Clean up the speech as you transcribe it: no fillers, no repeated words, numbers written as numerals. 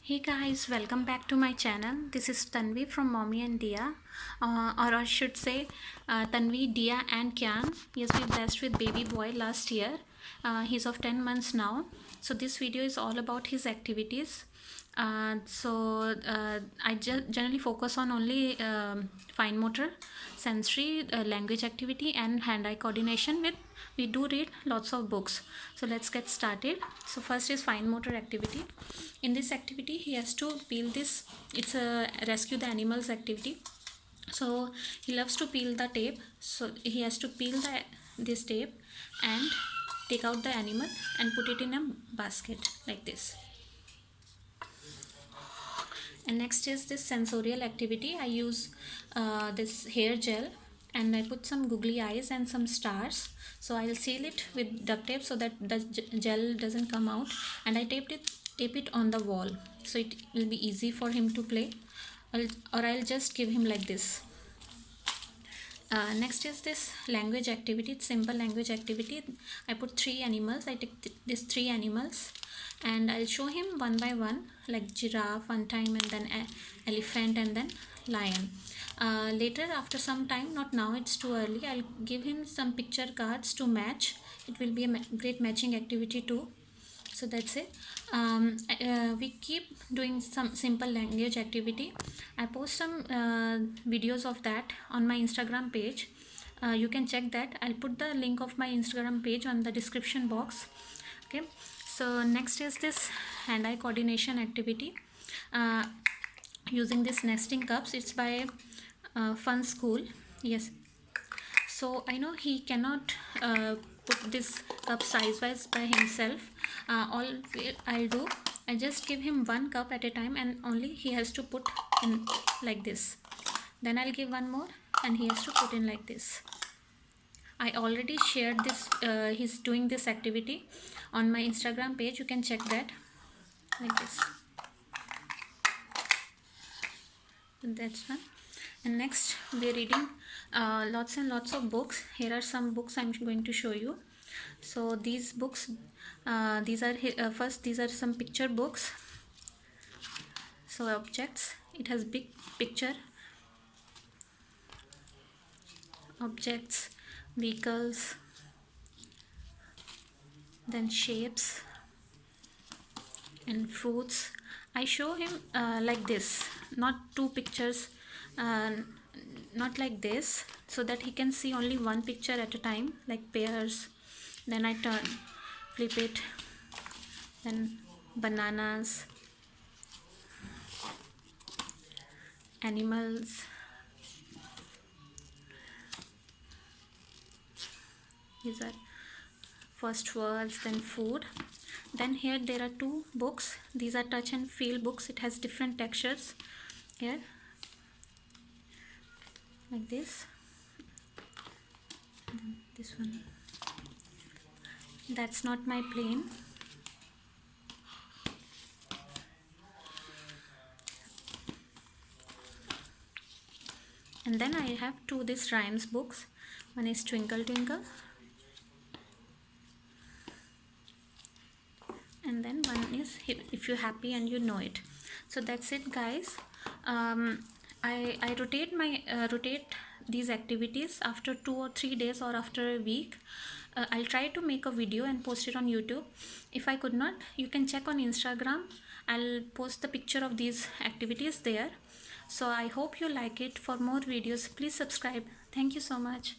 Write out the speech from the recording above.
Hey guys, welcome back to my channel. This is Tanvi from Mommy and Dia, or I should say Tanvi, Dia and Kyan. Yes, we blessed with baby boy last year. He's of 10 months now. So this video is all about his activities. I generally focus on only fine motor, sensory, language activity and hand-eye coordination. We do read lots of books. So let's get started. So first is fine motor activity. In this activity he has to peel this. It's a rescue the animals activity. So he loves to peel the tape. So he has to peel this tape and take out the animal and put it in a basket like this. And next is this sensorial activity. I use this hair gel and I put some googly eyes and some stars. So I'll seal it with duct tape so that the gel doesn't come out, and I tape it on the wall so it will be easy for him to play. I'll just give him like this. Next is this language activity. It's simple language activity. I put three animals. I take these three animals and I'll show him one by one, like giraffe one time, and then elephant, and then lion. Later, after some time, not now, it's too early, I'll give him some picture cards to match. It will be a great matching activity too. So that's it. We keep doing some simple language activity. I post some videos of that on my Instagram page. You can check that. I'll put the link of my Instagram page on the description box. Okay, so next is this hand-eye coordination activity. Using this nesting cups. It's by Fun School. Yes, so I know he cannot put this cup size wise by himself. All I'll do, I just give him one cup at a time, and only he has to put in like this. Then I'll give one more and he has to put in like this. I already shared this, he's doing this activity on my Instagram page. You can check that like this. And that's one. And next we're reading lots and lots of books. Here are some books I'm going to show you. So these books, these are first, these are some picture books. So objects, it has big picture, objects, vehicles, then shapes and fruits. I show him like this, not two pictures, not like this, so that he can see only one picture at a time, like pears. Then I flip it, then bananas, animals, these are first words, then food. Then here there are two books. These are touch and feel books. It has different textures here, like this. And this one, that's not my plane. And then I have two this rhymes books. One is Twinkle Twinkle, and then one is If You're Happy and You Know It. So that's it, guys. I rotate these activities after 2 or 3 days or after a week. I'll try to make a video and post it on YouTube. If I could not, you can check on Instagram. I'll post the picture of these activities there. So I hope you like it. For more videos, please subscribe. Thank you so much.